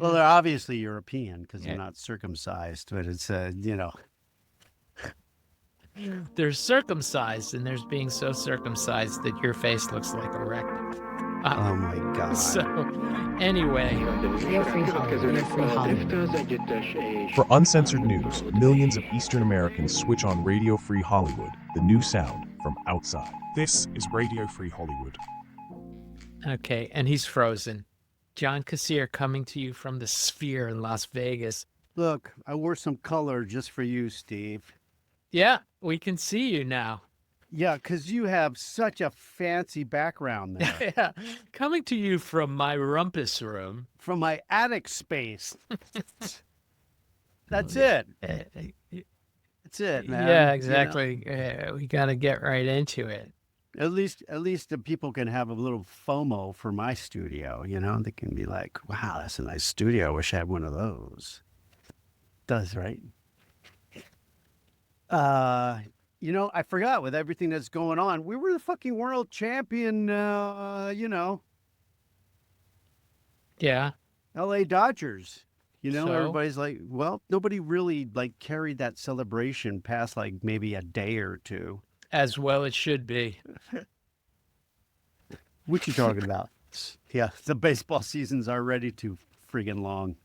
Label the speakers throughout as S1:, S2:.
S1: Well, they're obviously European because they're not circumcised, but it's,
S2: There's circumcised, and there's being so circumcised that your face looks like a rectum.
S1: oh my God.
S2: So, anyway,
S3: For uncensored news, millions of Eastern Americans switch on Radio Free Hollywood, the new sound from outside.
S4: This is Radio Free Hollywood.
S2: Okay, and he's frozen. John Kassir coming to you from the Sphere in Las Vegas.
S1: Look, I wore some color just for you, Steve.
S2: Yeah, we can see you now.
S1: Yeah, because you have such a fancy background there.
S2: Yeah, coming to you from my rumpus room.
S1: From my attic space. That's it. That's it, man.
S2: Yeah, exactly. We got to get right into it.
S1: At least the people can have a little FOMO for my studio, you know? They can be like, wow, that's a nice studio. I wish I had one of those. Does, right? You know, I forgot with everything that's going on. We were the fucking world champion, you know.
S2: Yeah.
S1: LA Dodgers. You know,
S2: So?
S1: everybody's like, well, nobody really like carried that celebration past like maybe a day or two.
S2: As well it should be.
S1: What you talking about? Yeah, the baseball season's already too friggin' long.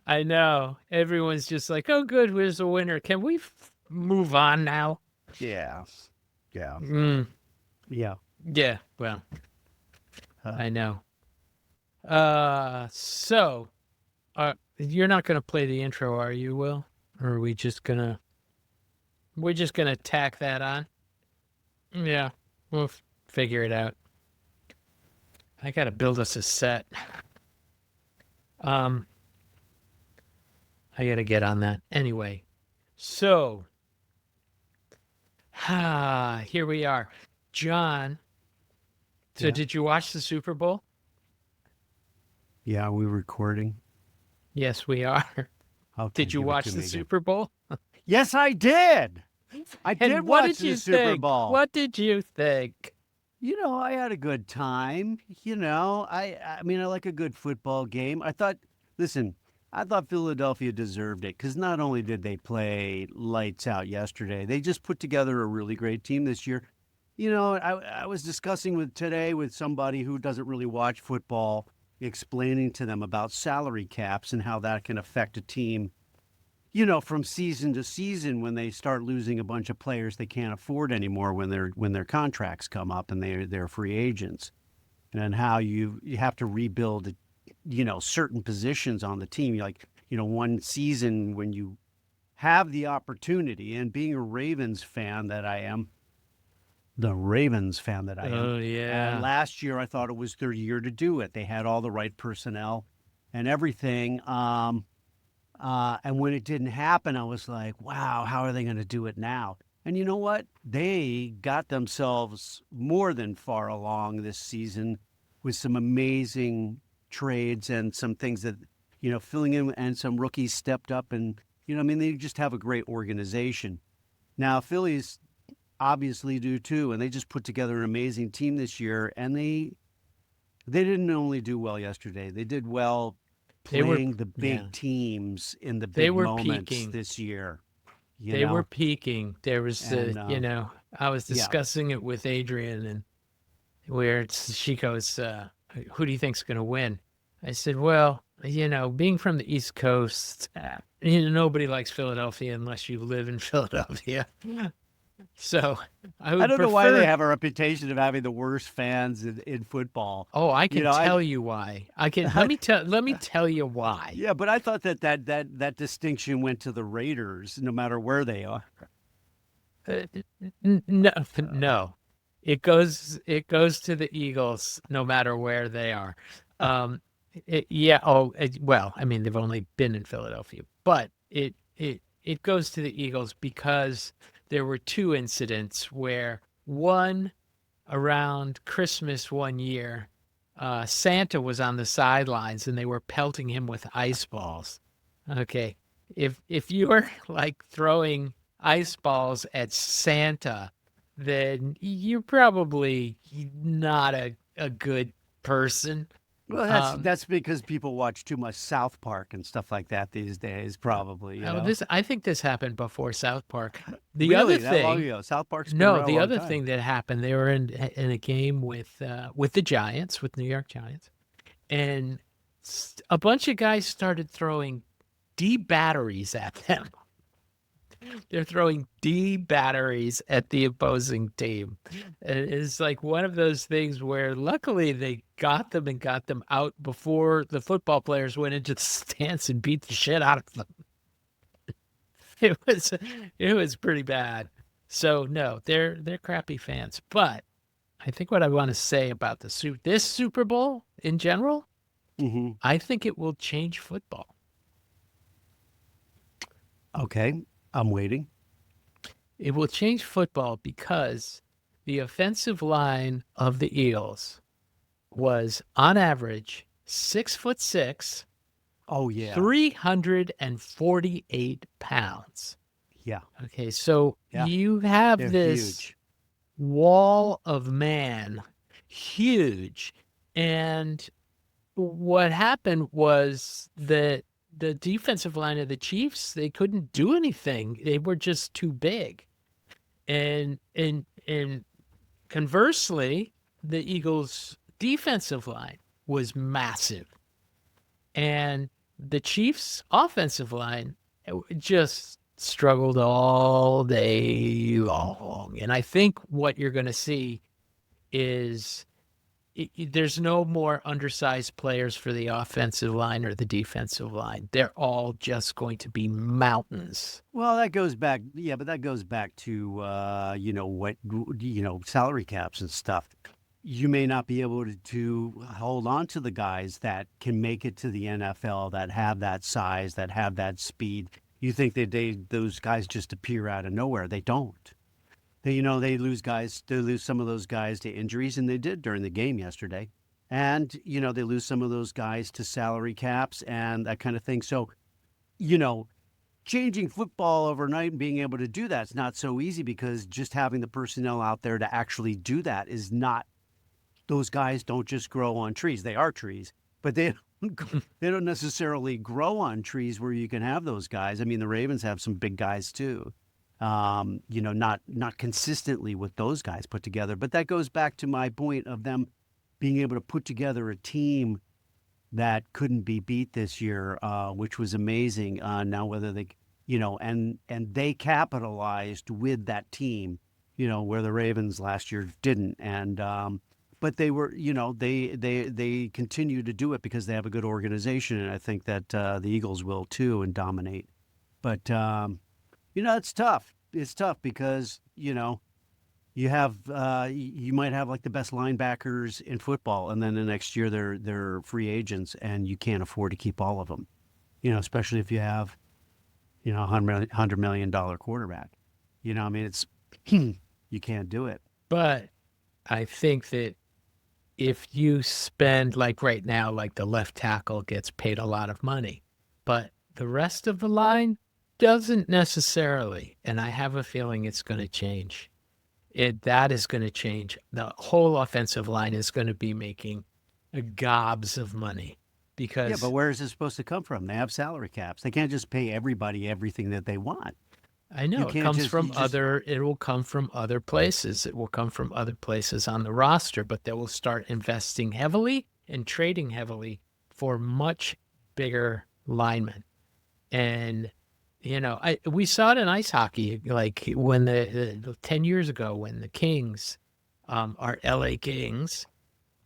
S2: I know. Everyone's just like, oh, good, where's the winner? Can we move on now?
S1: Yeah. Yeah.
S2: Yeah, well,
S1: Huh.
S2: I know. So, you're not going to play the intro, are you, Will? Or are we just going to... We're just going to tack that on? Yeah, we'll figure it out. I got to build us a set. I got to get on that. Anyway, so... here we are. John, so
S1: Yeah.
S2: did you watch the Super Bowl?
S1: Yeah, we're recording.
S2: Yes, we are.
S1: Okay,
S2: Did you
S1: give it
S2: watch
S1: to
S2: the
S1: me again.
S2: Super Bowl?
S1: Yes, I did. I did
S2: And what
S1: watch
S2: did you
S1: the Super
S2: think?
S1: Bowl.
S2: What did you think?
S1: You know, I had a good time. You know, I mean, I like a good football game. I thought Philadelphia deserved it because not only did they play lights out yesterday, they just put together a really great team this year. You know, I was discussing today with somebody who doesn't really watch football, explaining to them about salary caps and how that can affect a team, you know, from season to season when they start losing a bunch of players they can't afford anymore when their contracts come up and they're free agents, and how you have to rebuild, you know, certain positions on the team. Like, you know, one season when you have the opportunity, and being a Ravens fan that I am,
S2: Oh, yeah.
S1: last year I thought it was their year to do it. They had all the right personnel and everything. And when it didn't happen, I was like, wow, how are they going to do it now? And you know what? They got themselves more than far along this season with some amazing trades and some things that, you know, filling in, and some rookies stepped up, and, you know, I mean, they just have a great organization. Now, Phillies obviously do too, and they just put together an amazing team this year, and they didn't only do well yesterday. They did well
S2: They were-
S1: playing the big
S2: yeah.
S1: teams in the
S2: They
S1: big
S2: were
S1: moments
S2: peaking.
S1: this year. You
S2: They
S1: know?
S2: were peaking. There was,
S1: And,
S2: you know, I was
S1: yeah.
S2: discussing it with Adrian, and she goes, who do you think's going to win? I said, well, you know, being from the East Coast, you know, nobody likes Philadelphia unless you live in Philadelphia. So I would
S1: I don't know why
S2: prefer-
S1: they have a reputation of having the worst fans in football.
S2: Oh, I can
S1: know,
S2: tell you why. I can let me tell you why.
S1: Yeah, but I thought that distinction went to the Raiders, no matter where they are.
S2: No. It goes to the Eagles no matter where they are. Well, I mean, they've only been in Philadelphia, but it goes to the Eagles because there were two incidents where, one around Christmas one year, Santa was on the sidelines and they were pelting him with ice balls. Okay. If you're like throwing ice balls at Santa, then you're probably not a good person.
S1: Well, that's because people watch too much South Park and stuff like that these days, probably.
S2: I think this happened before South Park. The
S1: Really,
S2: other
S1: that long
S2: thing,
S1: ago? South Park's been
S2: no,
S1: around a
S2: the
S1: long
S2: other
S1: time.
S2: thing that happened, they were in a game with the Giants, with New York Giants, and a bunch of guys started throwing D batteries at them. They're throwing D batteries at the opposing team. And it's like one of those things where luckily they got them and got them out before the football players went into the stands and beat the shit out of them. It was pretty bad. So no, they're crappy fans. But I think what I want to say about this Super Bowl in general,
S1: Hmm.
S2: I think it will change football.
S1: Okay, I'm waiting.
S2: It will change football because the offensive line of the Eagles was on average 6'6",
S1: Oh yeah,
S2: 348 pounds.
S1: yeah,
S2: Okay, so
S1: yeah.
S2: you have
S1: They're
S2: this
S1: huge.
S2: wall of man, huge. And what happened was that the defensive line of the Chiefs, they couldn't do anything. They were just too big. And conversely, the Eagles' defensive line was massive. And the Chiefs' offensive line just struggled all day long. And I think what you're going to see is there's no more undersized players for the offensive line or the defensive line. They're all just going to be mountains.
S1: Well, that goes back, yeah, but that goes back to salary caps and stuff. You may not be able to hold on to the guys that can make it to the NFL, that have that size, that have that speed. You think that those guys just appear out of nowhere? They don't. They lose guys. They lose some of those guys to injuries, and they did during the game yesterday. And they lose some of those guys to salary caps and that kind of thing. So, you know, changing football overnight and being able to do that's not so easy, because just having the personnel out there to actually do that is not. Those guys don't just grow on trees. They are trees, but they don't necessarily grow on trees where you can have those guys. I mean, the Ravens have some big guys too. Not consistently with those guys put together, but that goes back to my point of them being able to put together a team that couldn't be beat this year, which was amazing. Now, whether they, and they capitalized with that team, where the Ravens last year didn't, and but they were, they continue to do it because they have a good organization, and I think that the Eagles will too and dominate. But it's tough. It's tough because you might have like the best linebackers in football, and then the next year they're free agents, and you can't afford to keep all of them. Especially if you have $100 million quarterback. I mean, it's you can't do it.
S2: But I think that if you spend, like right now, like the left tackle gets paid a lot of money, but the rest of the line doesn't necessarily. And I have a feeling it's going to change. That is going to change. The whole offensive line is going to be making gobs of money because.
S1: Yeah, but where is it supposed to come from? They have salary caps. They can't just pay everybody everything that they want.
S2: I know it comes from it will come from other places. It will come from other places on the roster, but they will start investing heavily and trading heavily for much bigger linemen. And, we saw it in ice hockey, like when the 10 years ago, when the Kings, our LA Kings.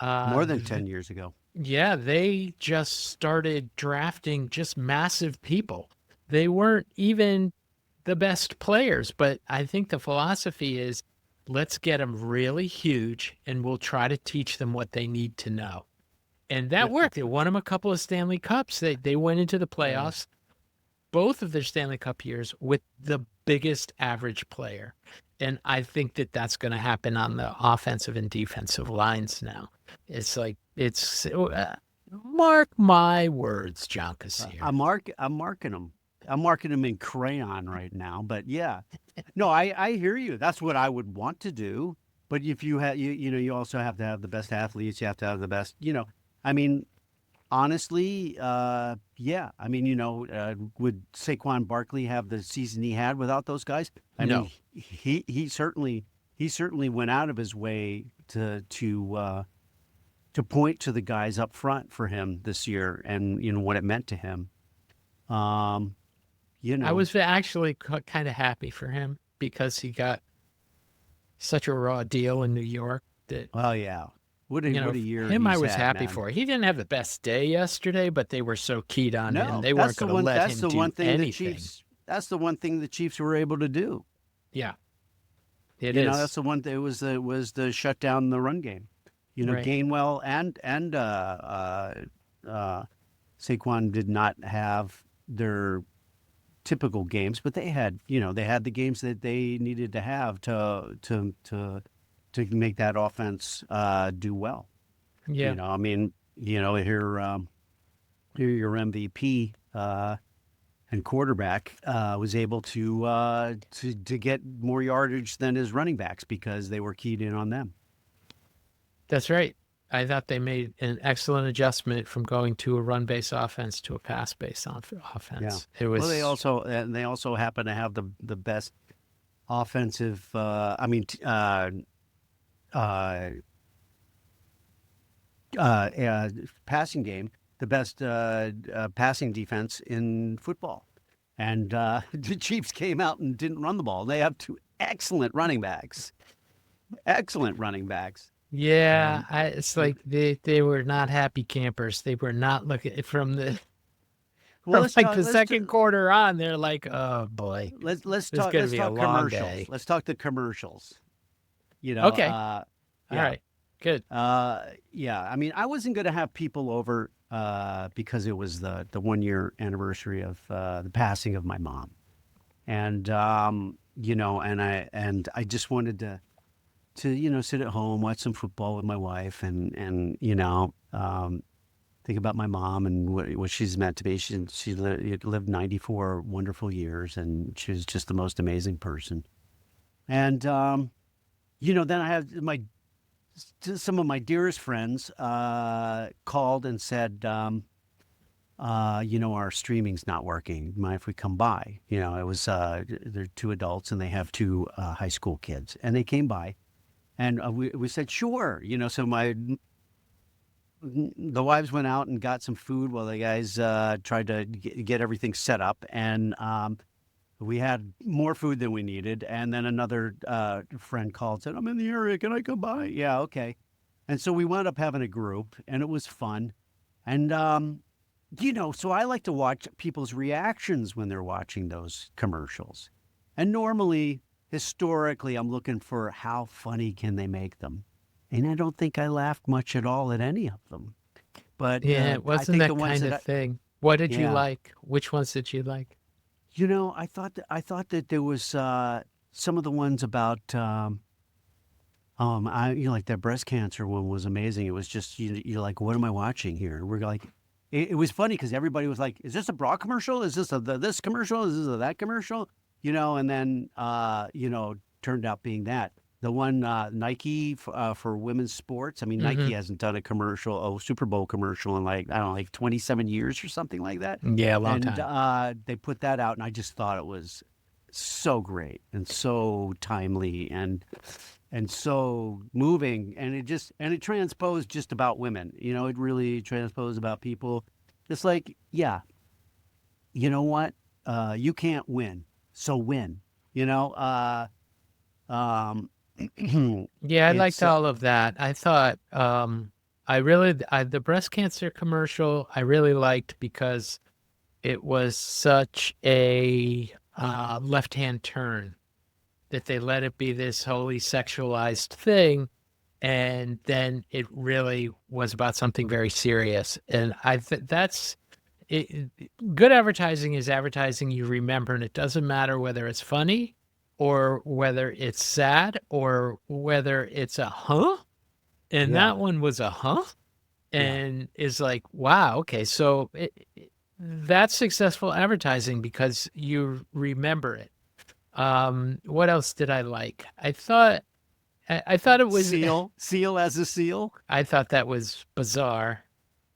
S1: More than 10 years ago.
S2: Yeah, they just started drafting just massive people. They weren't even the best players, but I think the philosophy is let's get them really huge and we'll try to teach them what they need to know. And that worked. They won them a couple of Stanley Cups. They went into the playoffs, both of their Stanley Cup years, with the biggest average player. And I think that that's going to happen on the offensive and defensive lines now. It's like, mark my words, John Cassier.
S1: I'm marking them. I'm marking them in crayon right now, but yeah, no, I hear you. That's what I would want to do. But if you have, you also have to have the best athletes. You have to have the best, I mean, honestly, yeah. I mean, would Saquon Barkley have the season he had without those guys? I
S2: No.
S1: mean, he certainly went out of his way to point to the guys up front for him this year, and what it meant to him. Um, you
S2: I
S1: know,
S2: was actually kind of happy for him because he got such a raw deal in New York that,
S1: well, yeah. What a year
S2: him I
S1: he's
S2: was
S1: had,
S2: happy
S1: man.
S2: for. He didn't have the best day yesterday, but they were so keyed on him.
S1: No,
S2: They weren't
S1: that's the
S2: going to
S1: one.
S2: let
S1: That's
S2: him
S1: the one
S2: do
S1: thing the
S2: anything.
S1: Chiefs. That's the one thing the Chiefs were able to do.
S2: Yeah, it
S1: That's
S2: is.
S1: the one. It was the shut down the run game.
S2: Right.
S1: Gainwell and Saquon did not have their typical games, but they had the games that they needed to have to make that offense do well.
S2: Yeah.
S1: I mean, here your MVP and quarterback was able to get more yardage than his running backs because they were keyed in on them.
S2: That's right. I thought they made an excellent adjustment from going to a run-based offense to a pass-based
S1: Yeah.
S2: offense. It
S1: Well,
S2: was,
S1: they also happen to have the best offensive. Uh, Passing game, the best passing defense in football. And the Chiefs came out and didn't run the ball. They have two excellent running backs. Excellent running backs.
S2: yeah,
S1: Um,
S2: it's like they were not happy campers. They were not looking
S1: well,
S2: from like the second quarter on. They're like, oh boy,
S1: let's
S2: this is
S1: talk
S2: going to
S1: let's
S2: be a
S1: talk
S2: long
S1: commercials.
S2: day.
S1: Let's talk the commercials.
S2: Okay. All
S1: Yeah.
S2: right. Good.
S1: Yeah. I mean, I wasn't going to have people over because it was the 1 year anniversary of the passing of my mom, and I just wanted to sit at home, watch some football with my wife, and think about my mom and what she's meant to be. She lived 94 wonderful years, and she was just the most amazing person. And then I have some of my dearest friends called and said, our streaming's not working. Mind if we come by? It was they're two adults and they have two high school kids, and they came by, and we said sure. So the wives went out and got some food while the guys tried to get everything set up, and we had more food than we needed. And then another friend called and said, I'm in the area. Can I come by? Yeah, okay. And so we wound up having a group, and it was fun. And, so I like to watch people's reactions when they're watching those commercials. And normally, historically, I'm looking for how funny can they make them. And I don't think I laughed much at all at any of them. But
S2: Yeah, it
S1: I
S2: wasn't
S1: think
S2: that
S1: the ones
S2: kind
S1: that
S2: of thing. What did you
S1: yeah.
S2: like? Which ones did you like?
S1: I thought that there was some of the ones about like that breast cancer one was amazing. It was just you're like, what am I watching here? We're like, it was funny because everybody was like, is this a bra commercial? Is this this commercial? Is this that commercial? And then turned out being that. The one Nike for women's sports. I mean,
S2: Mm-hmm.
S1: Nike hasn't done a Super Bowl commercial in like, I don't know, like 27 years or something like that.
S2: Yeah, a long
S1: And
S2: time.
S1: they put that out, and I just thought it was so great and so timely and so moving, and it transposed just about women. It really transposed about people. It's like, yeah, you know what? You can't win, so win. Um,
S2: Yeah, I liked
S1: it's
S2: all of that. I thought the breast cancer commercial I really liked because it was such a left-hand turn that they let it be this wholly sexualized thing, and then it really was about something very serious. And that's it. Good advertising is advertising you remember, and it doesn't matter whether it's funny or whether it's sad or whether it's a huh. And
S1: yeah,
S2: that one was a huh,
S1: yeah.
S2: and is like, wow, okay, so that's successful advertising because you remember it. What else did I like? I thought it was
S1: Seal as a seal.
S2: I thought that was bizarre.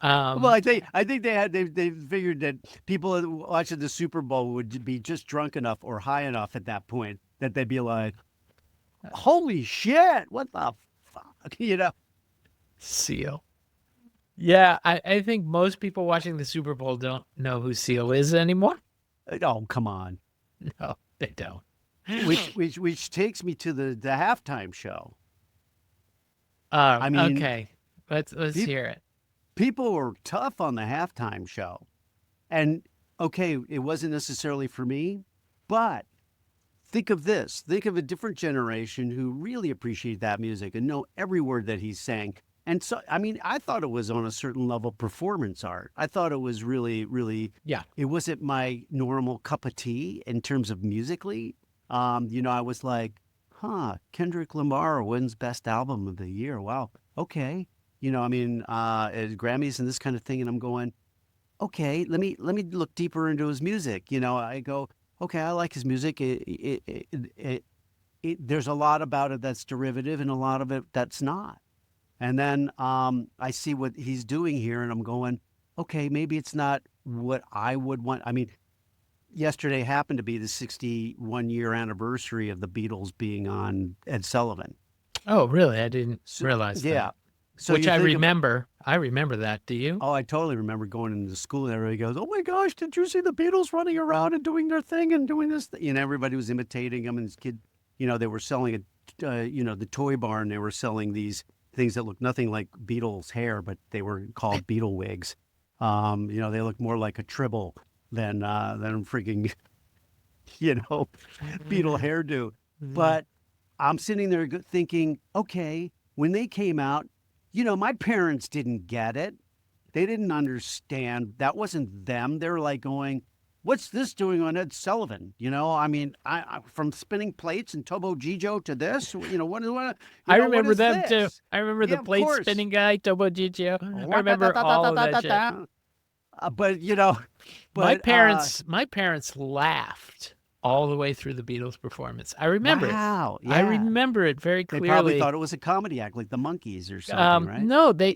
S1: Well, I think they figured that people watching the Super Bowl would be just drunk enough or high enough at that point that they'd be like, "Holy shit, what the fuck?"
S2: Seal. Yeah, I think most people watching the Super Bowl don't know who Seal is anymore.
S1: Oh, come on.
S2: No, they don't.
S1: Which takes me to the halftime show.
S2: Oh,
S1: I mean,
S2: okay. Let's
S1: peop
S2: hear it.
S1: people were tough on the halftime show. And okay, it wasn't necessarily for me, but think of this. Think of a different generation who really appreciate that music and know every word that he's saying. And so, I mean, I thought it was on a certain level performance art. I thought it was really, really,
S2: Yeah.
S1: it wasn't my normal cup of tea in terms of musically. I was like, Kendrick Lamar wins Best Album of the Year. Wow. Okay. Grammys and this kind of thing. And I'm going, okay, let me look deeper into his music. I go, okay, I like his music. There's a lot about it that's derivative and a lot of it that's not. And then I see what he's doing here, and I'm going, okay, maybe it's not what I would want. I mean, yesterday happened to be the 61-year anniversary of the Beatles being on Ed Sullivan.
S2: Oh, really? I didn't realize
S1: Yeah.
S2: that.
S1: So
S2: Which
S1: you
S2: I
S1: think
S2: remember. I remember that. Do you?
S1: Oh, I totally remember going into school and everybody goes, "Oh my gosh, did you see the Beatles running around and doing their thing and doing this?" Everybody was imitating them, and this kid, they were selling the toy barn. They were selling these things that looked nothing like Beatles hair, but they were called Beatle wigs. They looked more like a tribble than freaking, Beatle hairdo. But I'm sitting there thinking, okay, when they came out, my parents didn't get it. They didn't understand. That wasn't them. They were like going, "What's this doing on Ed Sullivan?" I from spinning plates and Tobo Gijo to this.
S2: I remember
S1: what is
S2: them too.
S1: this?
S2: I remember
S1: Yeah,
S2: the
S1: of
S2: plate
S1: course.
S2: spinning guy, Tobo Gigio. I remember all of that shit.
S1: But
S2: My parents laughed all the way through the Beatles performance. I remember it.
S1: Wow,
S2: I
S1: yeah.
S2: remember it very
S1: They
S2: clearly.
S1: probably thought it was a comedy act, like the Monkees or something, right?
S2: No, they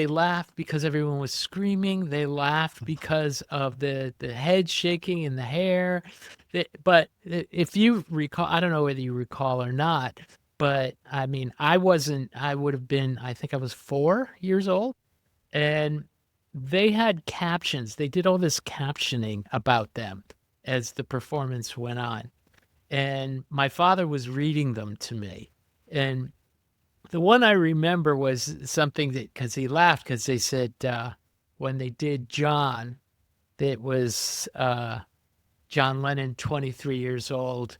S2: laughed because everyone was screaming. They laughed because of the head shaking and the hair. But if you recall, I don't know whether you recall or not, but I mean, I would have been, I think I was 4 years old, and they had captions. They did all this captioning about them as the performance went on. And my father was reading them to me. And the one I remember was something that, because he laughed, because they said when they did John, that was John Lennon, 23 years old.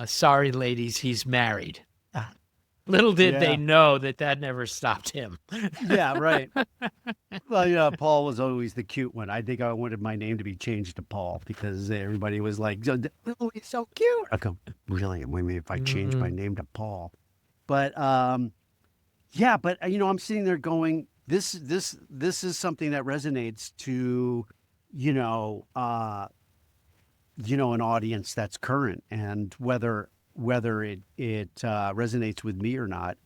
S2: Sorry, ladies, he's married. Little did they
S1: Yeah.
S2: know that never stopped him.
S1: Yeah, right. Well, Paul was always the cute one. I think I wanted my name to be changed to Paul because everybody was like, "Oh, he's so cute." I go, "Really? Maybe if I change my name to Paul." But yeah, but I'm sitting there going, this is something that resonates to, an audience that's current, and whether it resonates with me or not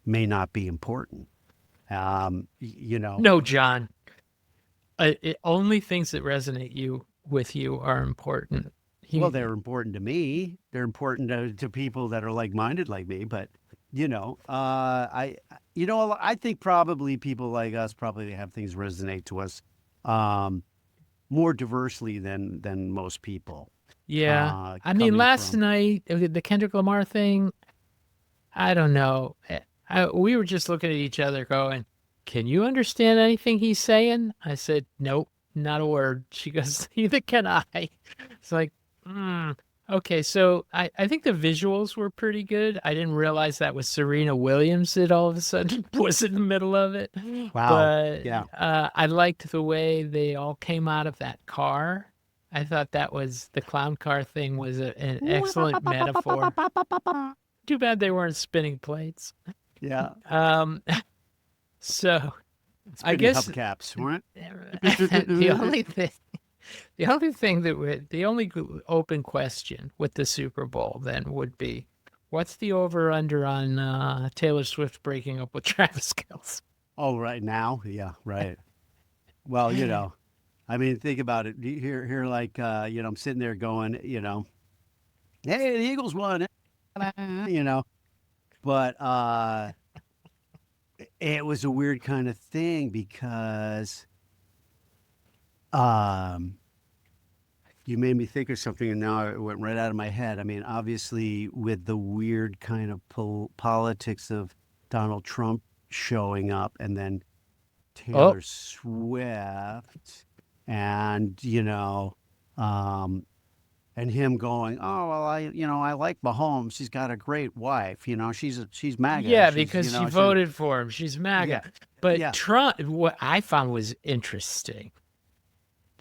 S1: may not be important.
S2: No, John. Only things that resonate with you are important.
S1: Well, they're important to me. They're important to people that are like-minded like me. But I think probably people like us probably have things resonate to us more diversely than most people.
S2: Yeah. I mean, last night, the Kendrick Lamar thing, I don't know. We were just looking at each other going, "Can you understand anything he's saying?" I said, "Nope, not a word." She goes, "Neither can I." It's like, okay. So I think the visuals were pretty good. I didn't realize that was Serena Williams that all of a sudden was in the middle of it.
S1: Wow.
S2: But
S1: Yeah.
S2: I liked the way they all came out of that car. I thought that was the clown car thing was an excellent metaphor. Too bad they weren't spinning plates.
S1: Yeah.
S2: So I
S1: Spinning
S2: guess
S1: hubcaps, weren't?
S2: the only open question with the Super Bowl then would be, what's the over under on Taylor Swift breaking up with Travis Kelce?
S1: Oh, right now? Yeah, right. Well, I mean, think about it. Here, like, I'm sitting there going, hey, the Eagles won, you know, but it was a weird kind of thing because um, you made me think of something, and now it went right out of my head. I mean, obviously, with the weird kind of politics of Donald Trump showing up, and then
S2: Oh,
S1: Taylor Swift, and um, and him going, oh well, I like Mahomes. She's got a great wife. She's MAGA.
S2: yeah,
S1: She's
S2: because she
S1: she,
S2: voted for him. She's MAGA.
S1: yeah,
S2: But
S1: yeah.
S2: Trump, what I found was interesting.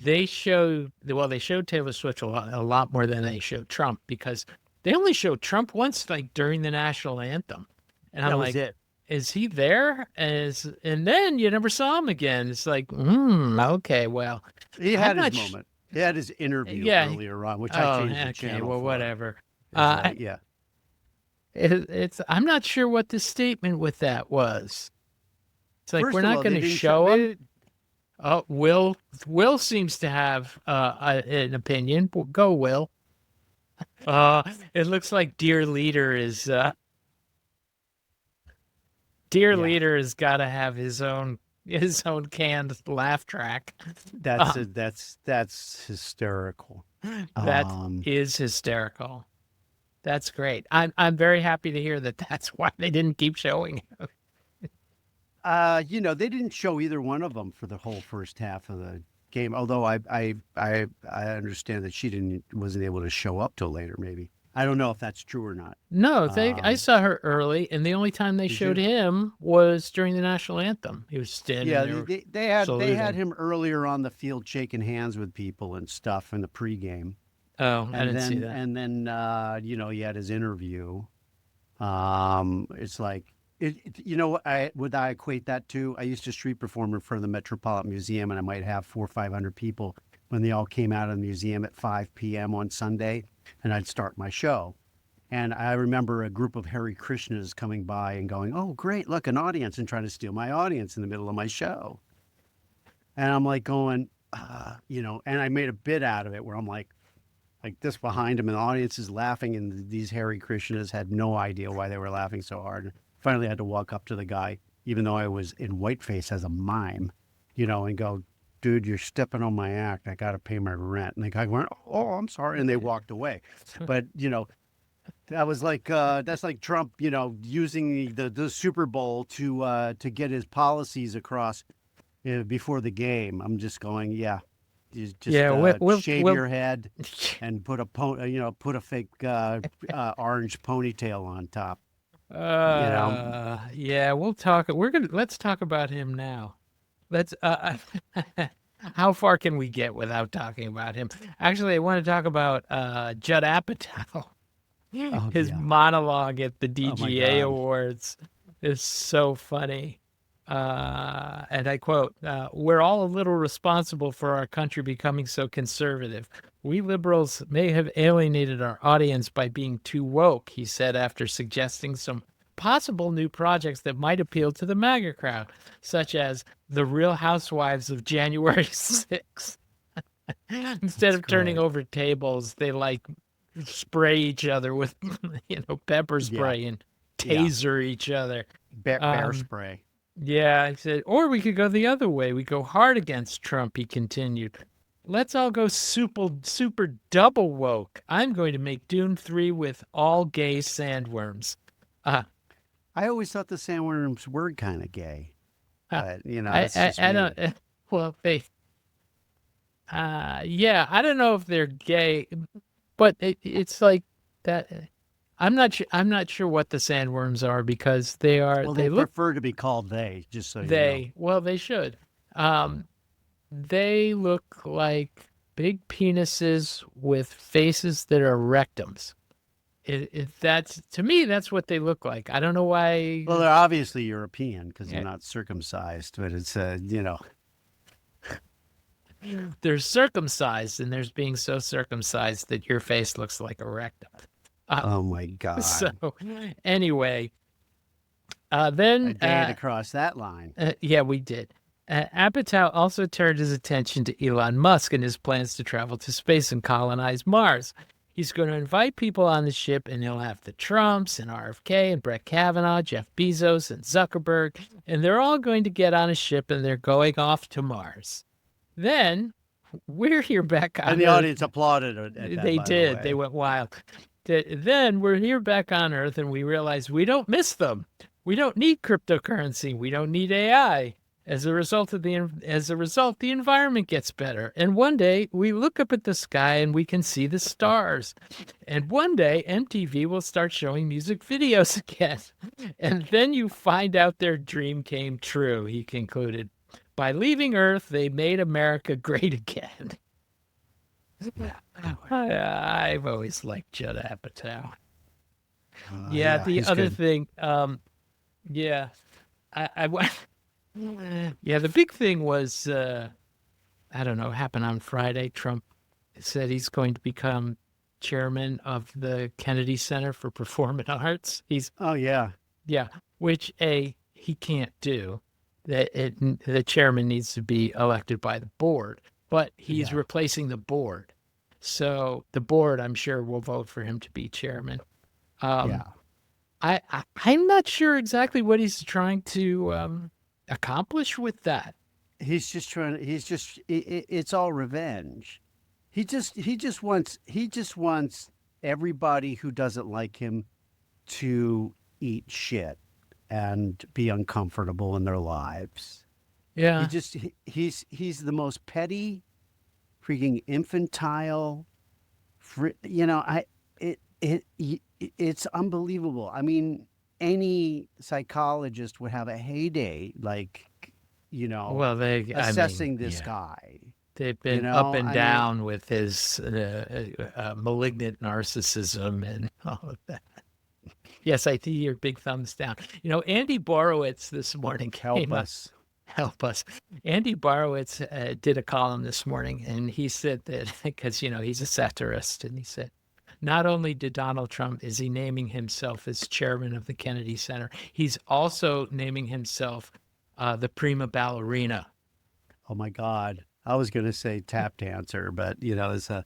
S2: They showed Taylor Swift a lot more than they showed Trump because they only showed Trump once, like during the national anthem. And I'm
S1: That was
S2: like,
S1: it.
S2: is he there? And then you never saw him again. It's like, okay, well,
S1: He
S2: I'm
S1: had his
S2: not,
S1: moment. He had his interview
S2: yeah.
S1: earlier on, which I
S2: Oh,
S1: changed the
S2: okay,
S1: channel
S2: well,
S1: for.
S2: whatever.
S1: It's
S2: Uh,
S1: like, yeah.
S2: I'm not sure what the statement with that was. It's like we're
S1: First of
S2: not
S1: all,
S2: going
S1: they
S2: to
S1: didn't show.
S2: show him. Oh, Will seems to have an opinion. Well, go, Will. It looks like Dear
S1: Yeah,
S2: Leader has got to have his own canned laugh track.
S1: that's
S2: Um,
S1: a, that's hysterical.
S2: that
S1: Um,
S2: is hysterical. That's great. I'm very happy to hear that. That's why they didn't keep showing it.
S1: they didn't show either one of them for the whole first half of the game. Although I understand that she wasn't able to show up till later. Maybe I don't know if that's true or not.
S2: No, I
S1: Um,
S2: saw her early, and the only time they
S1: did
S2: showed
S1: you?
S2: him was during the national anthem. He was standing
S1: Yeah,
S2: there
S1: they had
S2: saluting.
S1: him earlier on the field shaking hands with people and stuff in the pregame,
S2: Oh, I
S1: and
S2: didn't see
S1: then
S2: that.
S1: and then he had his interview. It's like I equate that to? I used to street perform in front of the Metropolitan Museum, and I might have 400 or 500 people when they all came out of the museum at 5 p.m. on Sunday, and I'd start my show. And I remember a group of Hare Krishnas coming by and going, "Oh, great! Look, an audience!" and trying to steal my audience in the middle of my show. And I'm like going, and I made a bit out of it where I'm like this behind him, and the audience is laughing, and these Hare Krishnas had no idea why they were laughing so hard. Finally, I had to walk up to the guy, even though I was in whiteface as a mime, and go, "Dude, you're stepping on my act. I got to pay my rent." And the guy went, "Oh, I'm sorry," and they walked away. But that was like that's like Trump, using the Super Bowl to get his policies across before the game. I'm just going, yeah, you just
S2: Yeah,
S1: shave your head and put a fake orange ponytail on top.
S2: yeah, we'll talk. Let's talk about him now. Let's. How far can we get without talking about him? Actually, I want to talk about Judd Apatow.
S1: Oh
S2: His
S1: yeah.
S2: monologue at the
S1: Oh my
S2: DGA
S1: God.
S2: Awards is so funny. And I quote, we're all a little responsible for our country becoming so conservative. We liberals may have alienated our audience by being too woke, he said after suggesting some possible new projects that might appeal to the MAGA crowd, such as The Real Housewives of January 6th. Instead
S1: That's
S2: of turning
S1: great.
S2: over tables, they like spray each other with, pepper
S1: Yeah.
S2: spray and
S1: Yeah.
S2: taser each other.
S1: Bear
S2: Um,
S1: spray.
S2: yeah, I said, or we could go the other way. We go hard against Trump, he continued. Let's all go super double woke. I'm going to make Dune 3 with all gay sandworms. Uh,
S1: I always thought the sandworms were kind of gay,
S2: uh,
S1: but that's just
S2: I don't,
S1: me.
S2: well, yeah, I don't know if they're gay, but it's like that. I'm not sure what the sandworms are because
S1: Well, they
S2: they look,
S1: prefer to be called they, just so you know.
S2: they should. Um, They look like big penises with faces that are rectums. That's to me, that's what they look like. I don't know why
S1: Well, they're obviously European because they're
S2: yeah,
S1: not circumcised, but it's
S2: they're circumcised, and there's being so circumcised that your face looks like a rectum. Uh,
S1: oh my
S2: so
S1: God.
S2: anyway,
S1: A
S2: Then,
S1: day to cross that line.
S2: yeah, we did. Apatow also turned his attention to Elon Musk and his plans to travel to space and colonize Mars. He's going to invite people on the ship, and he'll have the Trumps and RFK and Brett Kavanaugh, Jeff Bezos and Zuckerberg, and they're all going to get on a ship and they're going off to Mars. Then we're here back on
S1: And the
S2: Earth.
S1: audience applauded at that,
S2: They
S1: by the
S2: did.
S1: way.
S2: They went wild. Then we're here back on Earth, and we realize we don't miss them. We don't need cryptocurrency. We don't need AI. As a result, the environment gets better. And one day we look up at the sky and we can see the stars. And one day MTV will start showing music videos again. And then you find out their dream came true, he concluded. By leaving Earth, they made America great again. I've always liked Judd Apatow. The
S1: he's
S2: other
S1: good.
S2: thing, the big thing was, I don't know, happened on Friday. Trump said he's going to become chairman of the Kennedy Center for Performing Arts.
S1: Oh, yeah.
S2: Which he can't do. The chairman needs to be elected by the board, but he's replacing the board. So the board, I'm sure, will vote for him to be chairman. I'm not sure exactly what he's trying to accomplish with that.
S1: He's just trying to, it's all revenge. He just wants everybody who doesn't like him to eat shit and be uncomfortable in their lives.
S2: Yeah.
S1: He's the most petty, freaking infantile, it's unbelievable. I mean, any psychologist would have a heyday, assessing this guy.
S2: They've been up and down with his malignant narcissism and all of that. Yes, I see your big thumbs down. Andy Borowitz this morning came up. Help us. Andy Borowitz did a column this morning, and he said that, because, he's a satirist, and he said, not only did Donald Trump, is he naming himself as chairman of the Kennedy Center, he's also naming himself the prima ballerina.
S1: Oh, my God. I was going to say tap dancer, but, it's a...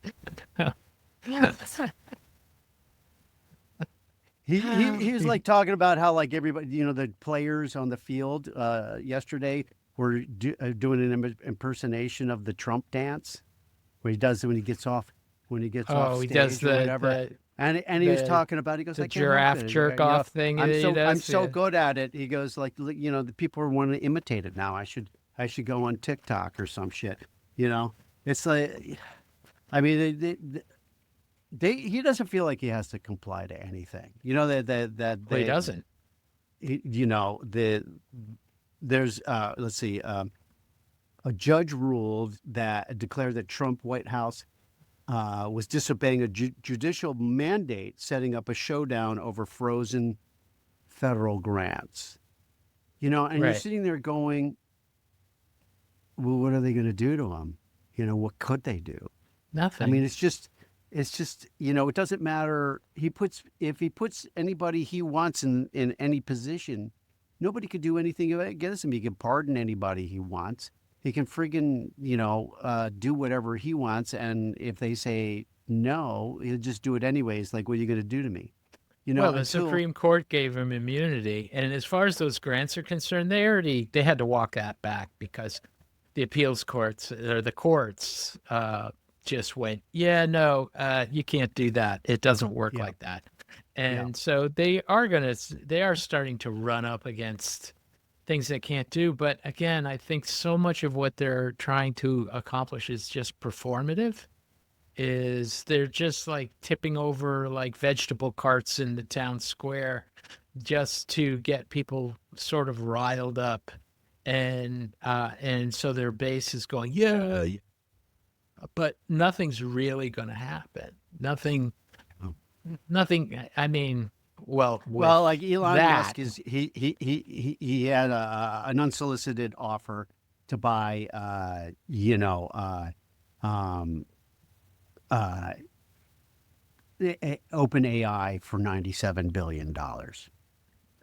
S1: He was like talking about how everybody, the players on the field yesterday were doing an impersonation of the Trump dance, where he does it when he gets off
S2: He
S1: stage
S2: does
S1: or whatever. And he was talking about, he goes,
S2: the
S1: I can't help
S2: giraffe
S1: it.
S2: jerk off thing.
S1: I'm so good at it. He goes the people want to imitate it now. I should go on TikTok or some shit. It's like, I mean, he doesn't feel like he has to comply to anything. He
S2: doesn't.
S1: There's let's see, a judge ruled that declared that Trump White House was disobeying a judicial mandate, setting up a showdown over frozen federal grants. You're sitting there going, well, what are they going to do to him? What could they do?
S2: Nothing.
S1: I mean, it's just, it doesn't matter. If he puts anybody he wants in any position, nobody could do anything against him. He can pardon anybody he wants. He can friggin', do whatever he wants. And if they say no, he'll just do it anyways. Like, what are you going to do to me?
S2: The Supreme Court gave him immunity. And as far as those grants are concerned, they had to walk that back because the appeals courts or the courts just went, you can't do that. It doesn't work like that. And so they are starting to run up against things they can't do. But again, I think so much of what they're trying to accomplish is just performative. They're just like tipping over like vegetable carts in the town square just to get people sort of riled up. And so their base is going, but nothing's really going to happen. Nothing. I mean,
S1: like Elon Musk is he had an unsolicited offer to buy OpenAI for $97 billion.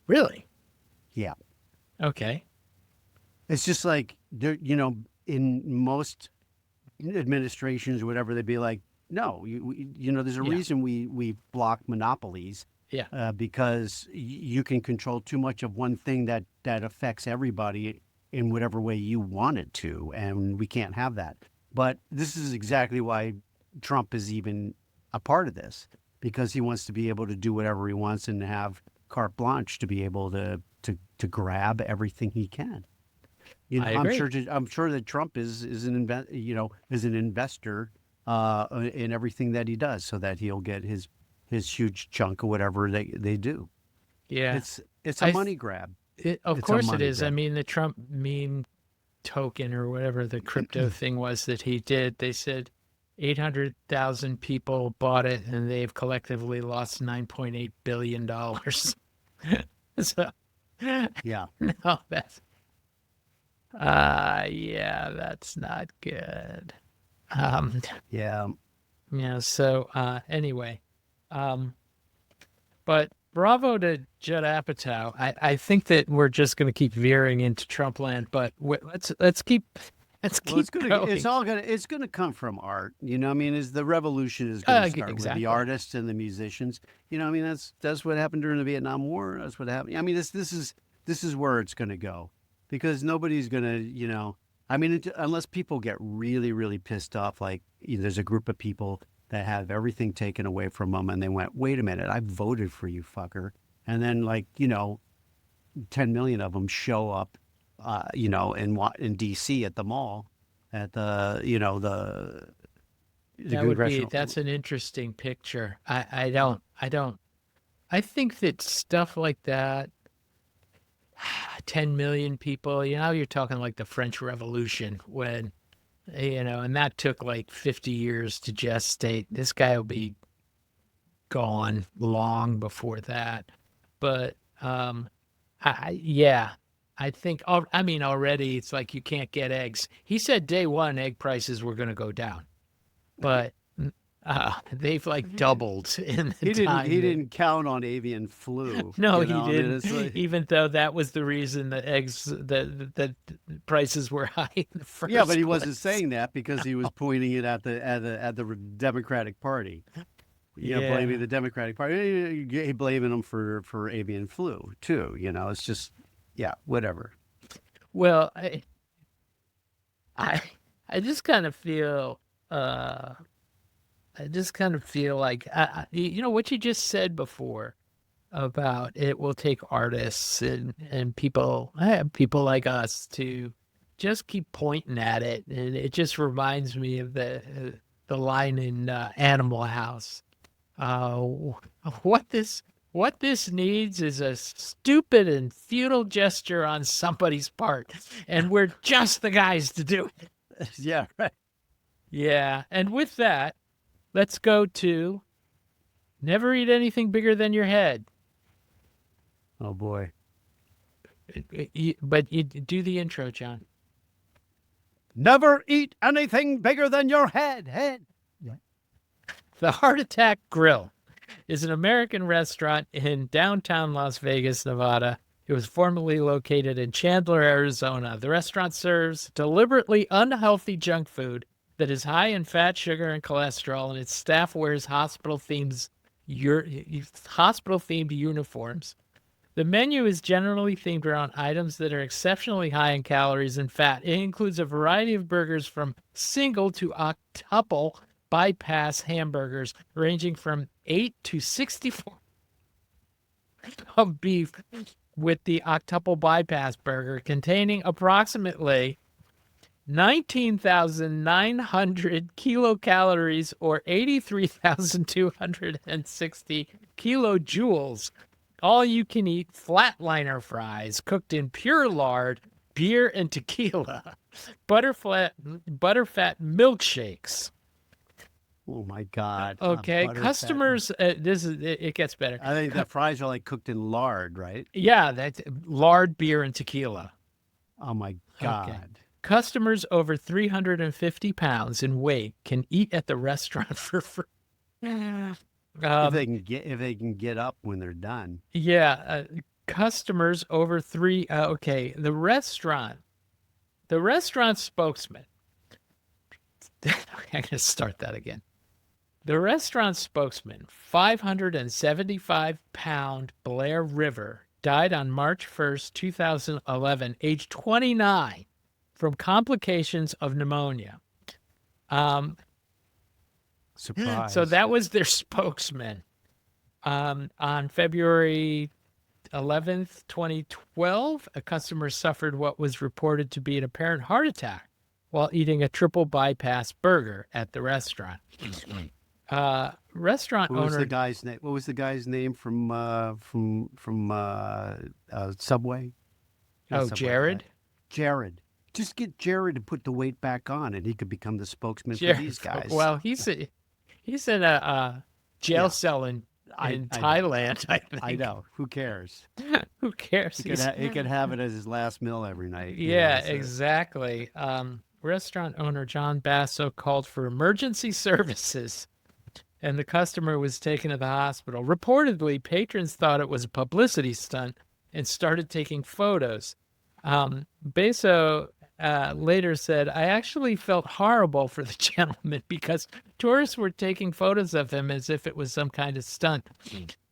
S2: Really?
S1: Yeah.
S2: Okay.
S1: It's just like, in most administrations or whatever, they'd be like, no, there's a
S2: Yeah.
S1: reason we block monopolies,
S2: Yeah.
S1: because you can control too much of one thing that affects everybody in whatever way you want it to, and we can't have that. But this is exactly why Trump is even a part of this, because he wants to be able to do whatever he wants and have carte blanche to be able to grab everything he can.
S2: I agree.
S1: I'm sure that Trump is an investor in everything that he does, so that he'll get his huge chunk of whatever they do.
S2: Yeah.
S1: It's a
S2: I
S1: money grab.
S2: Of
S1: It's a
S2: course it
S1: money
S2: is. I
S1: grab.
S2: mean, the Trump meme token or whatever the crypto thing was that he did, they said 800,000 people bought it and they've collectively lost $9.8 billion. So,
S1: Yeah.
S2: no, yeah, that's not good.
S1: Yeah.
S2: Anyway, but bravo to Judd Apatow. I think that we're just going to keep veering into Trump land, but let's keep
S1: Well,
S2: going.
S1: it's gonna come from art. I mean, the revolution is gonna start with
S2: Exactly.
S1: the artists and the musicians. I mean, that's what happened during the Vietnam War. That's what happened. I mean, this is where it's gonna go, because nobody's gonna, I mean, unless people get really, really pissed off, like there's a group of people that have everything taken away from them, and they went, wait a minute, I voted for you, fucker, and then 10 million of them show up, in D.C. at the mall, at the congressional.
S2: That's an interesting picture. I don't, I think that stuff like that, 10 million people, you're talking like the French Revolution when, and that took like 50 years to gestate. This guy will be gone long before that. But, yeah, I think, I mean, already it's like you can't get eggs. He said day one egg prices were going to go down, but they've like doubled in the time.
S1: He didn't count on avian flu.
S2: No, he
S1: I mean,
S2: didn't.
S1: it's like,
S2: Even though that was the reason the eggs, the prices were high in the first
S1: yeah, but he
S2: place.
S1: wasn't saying that because he was pointing it at the Democratic Party. Blaming the Democratic Party. He blaming them for avian flu too. It's just, yeah, whatever.
S2: Well, I just kind of feel, like, what you just said before about it will take artists and people like us to just keep pointing at it. And it just reminds me of the line in Animal House. What this needs is a stupid and futile gesture on somebody's part, and we're just the guys to do it.
S1: Yeah, right.
S2: Yeah, and with that, let's go to never eat anything bigger than your head.
S1: Oh boy.
S2: But you do the intro, John.
S1: Never eat anything bigger than your head.
S2: The Heart Attack Grill is an American restaurant in downtown Las Vegas, Nevada. It was formerly located in Chandler, Arizona. The restaurant serves deliberately unhealthy junk food that is high in fat, sugar, and cholesterol, and its staff wears hospital-themed uniforms. The menu is generally themed around items that are exceptionally high in calories and fat. It includes a variety of burgers from single to octuple bypass hamburgers ranging from 8 to 64 of beef, with the octuple bypass burger containing approximately 19,900 kilocalories or 83,260 kilojoules. All you can eat flatliner fries cooked in pure lard, beer, and tequila. Butterfat milkshakes.
S1: Oh my God.
S2: Okay,
S1: Butterfat.
S2: customers. It gets better.
S1: I think the fries are like cooked in lard, right?
S2: Yeah, that's lard, beer, and tequila.
S1: Oh my God.
S2: Okay. Customers over 350 pounds in weight can eat at the restaurant for free.
S1: If they can get up when they're done.
S2: Yeah, customers over three. Okay, the restaurant spokesman. I'm going to start that again. The restaurant spokesman, 575-pound Blair River, died on March 1st, 2011, age 29, from complications of pneumonia.
S1: Surprise.
S2: So that was their spokesman. On February 11th, 2012, a customer suffered what was reported to be an apparent heart attack while eating a triple bypass burger at the restaurant. Restaurant
S1: What was
S2: owner.
S1: the guy's name? What was the guy's name from Subway? Not
S2: Oh,
S1: Subway,
S2: Jared?
S1: Jared. Just get Jared to put the weight back on, and he could become the spokesman for
S2: Jared.
S1: these guys.
S2: Well, he's in a jail
S1: Yeah.
S2: cell in
S1: I know.
S2: Thailand, I think.
S1: I know. Who cares?
S2: Who cares?
S1: He could have it as his last meal every night.
S2: Yeah,
S1: so.
S2: exactly. Restaurant owner John Basso called for emergency services, and the customer was taken to the hospital. Reportedly, patrons thought it was a publicity stunt and started taking photos. Basso later said, "I actually felt horrible for the gentleman because tourists were taking photos of him as if it was some kind of stunt.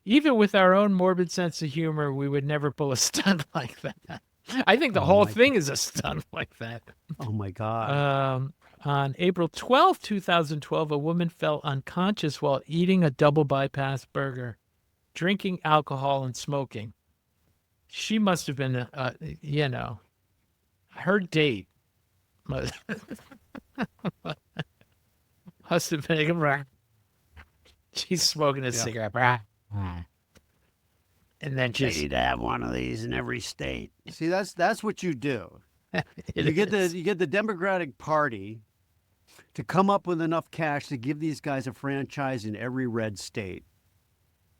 S2: Even with our own morbid sense of humor, we would never pull a stunt like that." I think the whole thing is a stunt like that.
S1: Oh my God.
S2: On April 12th, 2012, a woman fell unconscious while eating a double bypass burger, drinking alcohol, and smoking. She must have been, her date must have been, she's smoking a cigarette. And then
S1: They
S2: just,
S1: need to have one of these in every state. See, that's what you do.
S2: it
S1: You
S2: is.
S1: get the Democratic Party to come up with enough cash to give these guys a franchise in every red state,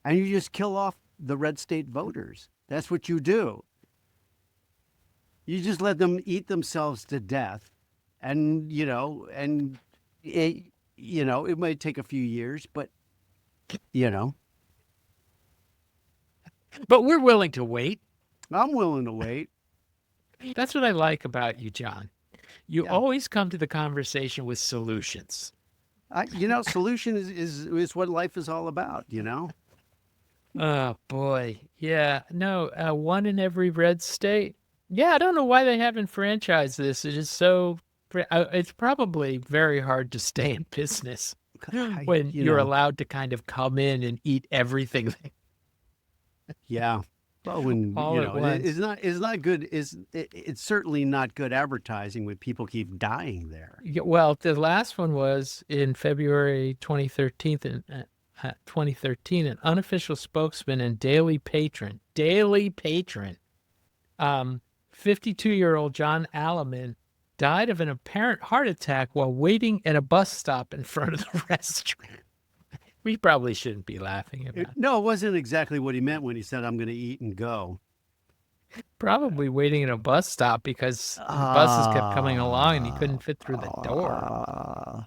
S1: and you just kill off the red state voters. That's what you do. You just let them eat themselves to death, and it might take a few years, but
S2: But we're willing to wait.
S1: I'm willing to wait.
S2: That's what I like about you, John. You
S1: Yeah.
S2: always come to the conversation with solutions.
S1: Solution is what life is all about.
S2: Oh, boy. Yeah. No, one in every red state. Yeah, I don't know why they haven't franchised this. It is so. It's probably very hard to stay in business when you're allowed to kind of come in and eat everything.
S1: Yeah. Well, when
S2: All at once.
S1: it's not good. It's certainly not good advertising when people keep dying there.
S2: Yeah, well, the last one was in February 2013, an unofficial spokesman and daily patron, 52-year-old John Alleman died of an apparent heart attack while waiting at a bus stop in front of the restaurant. We probably shouldn't be laughing about it.
S1: No, it wasn't exactly what he meant when he said, "I'm going to eat and go."
S2: Probably waiting at a bus stop because the buses kept coming along and he couldn't fit through the door.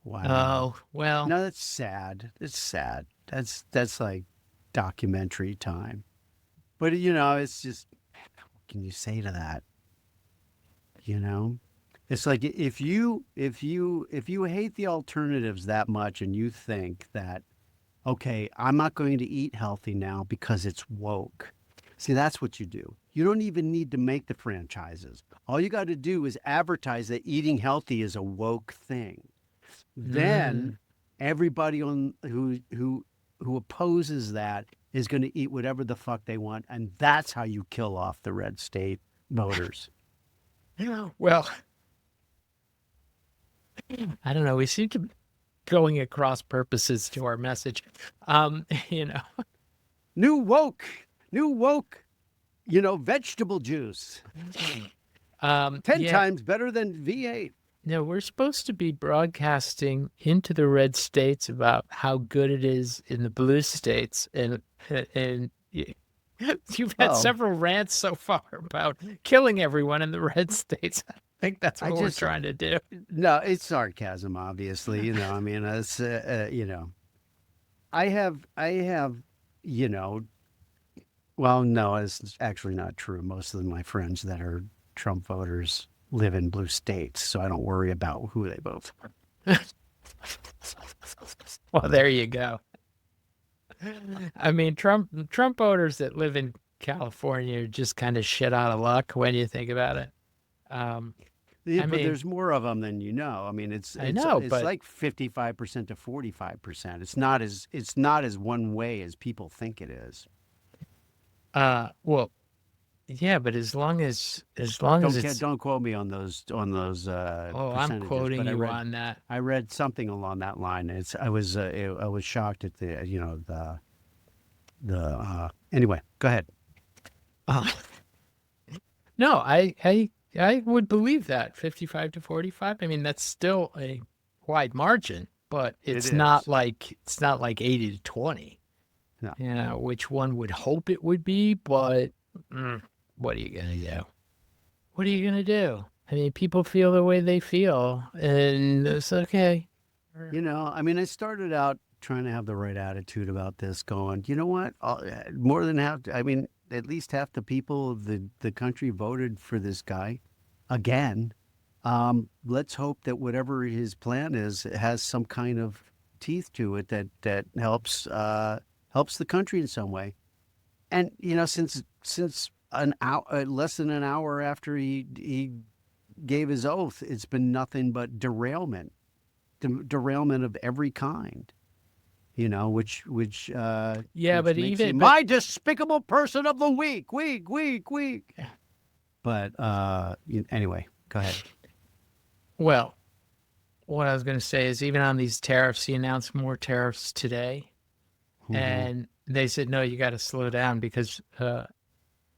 S1: Wow.
S2: Oh, well.
S1: No, that's sad. It's sad. That's like documentary time. But it's just, what can you say to that? It's like if you hate the alternatives that much and you think that, okay, I'm not going to eat healthy now because it's woke. See, that's what you do. You don't even need to make the franchises. All you got to do is advertise that eating healthy is a woke thing. Then everybody who opposes that is going to eat whatever the fuck they want, and that's how you kill off the red state voters.
S2: Well, I don't know. We seem to be going at cross purposes to our message.
S1: New woke, vegetable juice. 10 times better than V8.
S2: No, we're supposed to be broadcasting into the red states about how good it is in the blue states, and you've had several rants so far about killing everyone in the red states. I think that's what we're trying to do.
S1: No, it's sarcasm, obviously. I mean, it's I have Well, no, it's actually not true. Most of my friends that are Trump voters live in blue states, so I don't worry about who they vote for.
S2: Well, there you go. I mean, Trump voters that live in California are just kind of shit out of luck when you think about it. Um,
S1: Yeah,
S2: I
S1: but
S2: mean,
S1: there's more of them than you know. I mean,
S2: I know,
S1: it's
S2: but
S1: like 55% to 45%. It's not as one way as people think it is.
S2: well, yeah, but as long as it's
S1: Don't quote me on those
S2: oh, I'm
S1: percentages,
S2: quoting
S1: but
S2: you on that.
S1: I read something along that line. I was shocked at the anyway. Go ahead.
S2: Uh, no, I would believe that 55 to 45. I mean, that's still a wide margin, but
S1: It
S2: it's not
S1: is.
S2: like 80 to 20.
S1: No.
S2: Which one would hope it would be, but mm, what are you gonna do? What are you gonna do? I mean, people feel the way they feel, and it's okay.
S1: I mean, I started out trying to have the right attitude about this, going, you know what? More than half, I mean, at least half the people of the country voted for this guy again. Let's hope that whatever his plan is has some kind of teeth to it that helps the country in some way. And since an hour, less than an hour after he gave his oath, it's been nothing but derailment of every kind.
S2: Yeah,
S1: Which
S2: but
S1: makes
S2: even
S1: him
S2: but
S1: my despicable person of the week. But anyway, go ahead.
S2: well, what I was gonna say is even on these tariffs, he announced more tariffs today,
S1: Hmm.
S2: and they said no, you got to slow down because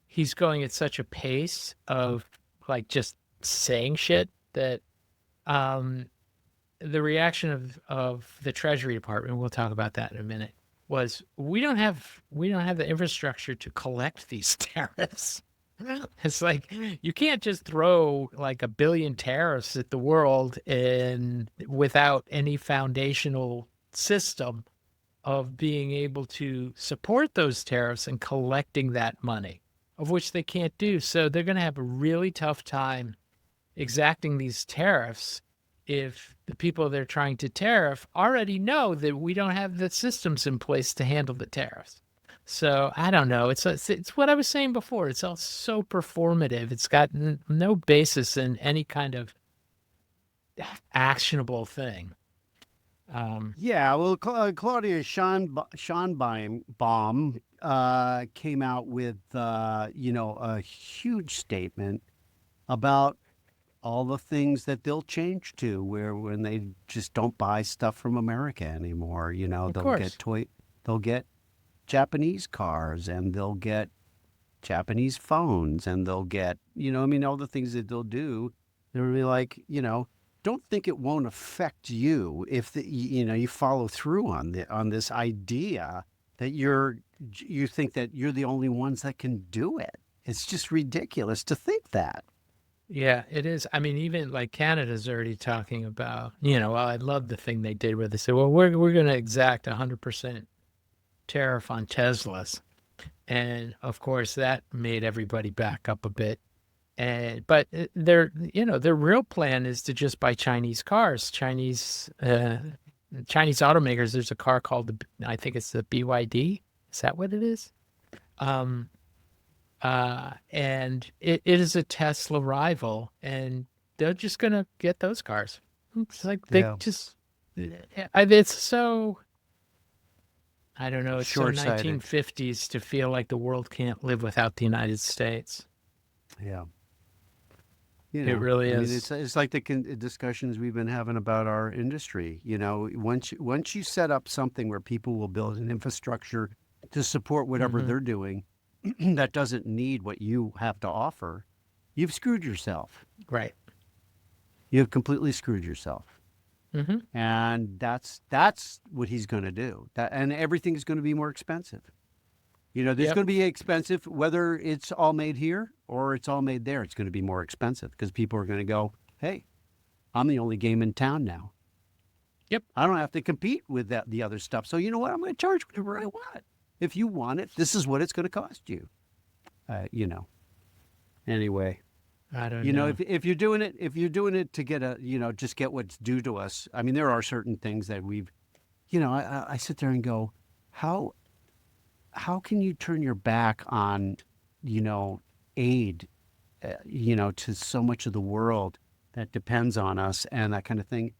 S2: he's going at such a pace of like just saying shit that um the reaction of the Treasury Department, we'll talk about that in a minute, was we don't have the infrastructure to collect these tariffs. It's like you can't just throw like a billion tariffs at the world and without any foundational system of being able to support those tariffs and collecting that money, of which they can't do. So they're going to have a really tough time exacting these tariffs if the people they're trying to tariff already know that we don't have the systems in place to handle the tariffs. So I don't know. It's what I was saying before. It's all so performative. It's got no basis in any kind of actionable thing.
S1: Yeah, well, Claudia Schonbaum came out with a huge statement about all the things that they'll change to, where when they just don't buy stuff from America anymore.
S2: Of
S1: They'll
S2: course.
S1: get they'll get Japanese cars, and they'll get Japanese phones, and they'll get, I mean, all the things that they'll do. They'll be like, don't think it won't affect you if you follow through on this idea that you think that you're the only ones that can do it. It's just ridiculous to think that.
S2: Yeah, it is. I mean, even like Canada's already talking about, well, I love the thing they did where they said, well, we're going to exact 100% tariff on Teslas. And of course, that made everybody back up a bit. But their real plan is to just buy Chinese cars, Chinese automakers. There's a car called I think it's the BYD. Is that what it is? Um, and it is a Tesla rival, and they're just gonna get those cars. It's like they
S1: Yeah.
S2: just, it's so, I don't know, it's so
S1: Short-sighted.
S2: 1950s to feel like the world can't live without the United States.
S1: Yeah.
S2: It really
S1: I mean,
S2: is.
S1: it's like the discussions we've been having about our industry. Once you set up something where people will build an infrastructure to support whatever
S2: Hmm.
S1: they're doing, that doesn't need what you have to offer, you've screwed yourself.
S2: Right.
S1: You've completely screwed yourself.
S2: Hmm.
S1: And that's what he's going to do. And everything's going to be more expensive. There's
S2: Yep.
S1: going to be expensive, whether it's all made here or it's all made there. It's going to be more expensive because people are going to go, hey, I'm the only game in town now.
S2: Yep.
S1: I don't have to compete with the other stuff. So you know what? I'm going to charge whatever I want. if you want it, this is what it's going to cost you. Anyway,
S2: I don't know.
S1: if you're doing it to get just get what's due to us. I mean, there are certain things that we've, I sit there and go, how can you turn your back on, aid, to so much of the world that depends on us and that kind of thing,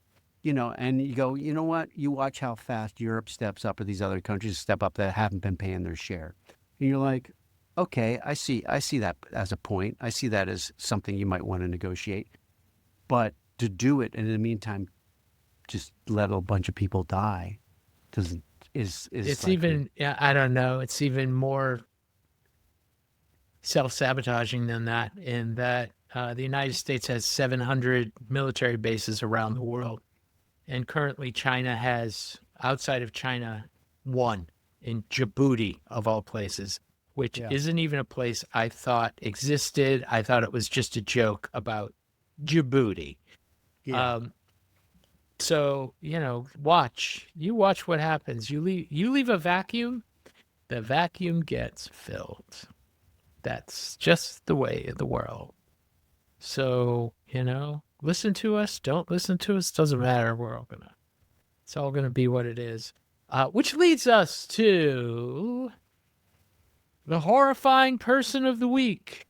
S1: and you go, you know what? You watch how fast Europe steps up or these other countries step up that haven't been paying their share. And you're like, okay, I see that as a point. I see that as something you might want to negotiate. But to do it, and in the meantime, just let a bunch of people die doesn't is
S2: It's
S1: like,
S2: even, I don't know. It's even more self-sabotaging than that, in that the United States has 700 military bases around the world. And currently China has, outside of China, one in Djibouti, of all places, which
S1: Yeah.
S2: isn't even a place I thought existed. I thought it was just a joke about Djibouti.
S1: yeah.
S2: So, watch what happens. You leave a vacuum, the vacuum gets filled. That's just the way of the world. So, listen to us, don't listen to us, doesn't matter. It's all gonna be what it is. Which leads us to the horrifying person of the week.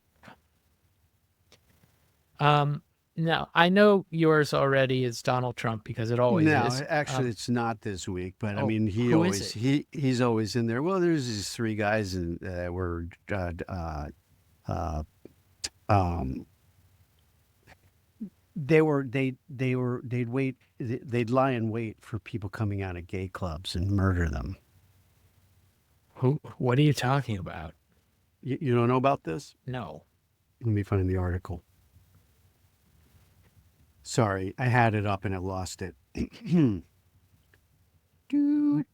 S2: Now I know yours already is Donald Trump, because it always
S1: No,
S2: is.
S1: actually, it's not this week. But I
S2: oh,
S1: mean,
S2: who is
S1: he's always in there. Well, there's these three guys that were they'd lie in wait for people coming out of gay clubs and murder them.
S2: Who? What are you talking about?
S1: You don't know about this?
S2: No.
S1: Let me find the article. Sorry, I had it up and I lost it.
S2: Well,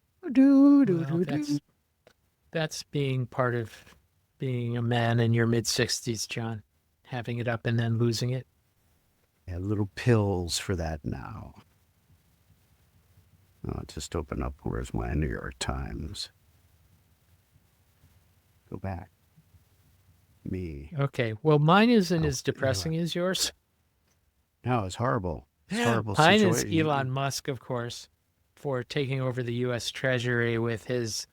S2: that's being part of being a man in your mid-60s, John. Having it up and then losing it.
S1: Yeah, little pills for that now. Oh, just open up. Where's my New York Times? Go back. Me.
S2: Okay. Well, mine isn't
S1: Oh,
S2: as depressing as yours.
S1: No, it's horrible. It's a horrible
S2: Mine is
S1: situation.
S2: Elon Musk, of course, for taking over the U.S. Treasury with his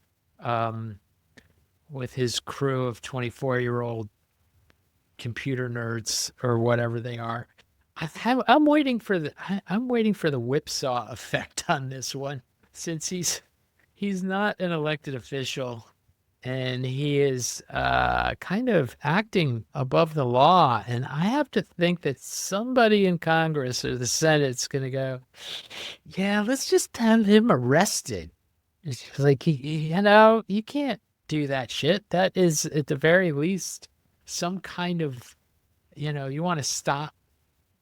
S2: crew of 24-year-old computer nerds, or whatever they are. I'm waiting for the whipsaw effect on this one, since he's not an elected official, and he is kind of acting above the law. And I have to think that somebody in Congress or the Senate's going to go, yeah, let's just have him arrested. It's like, you can't do that shit. That is, at the very least, some kind of, you want to stop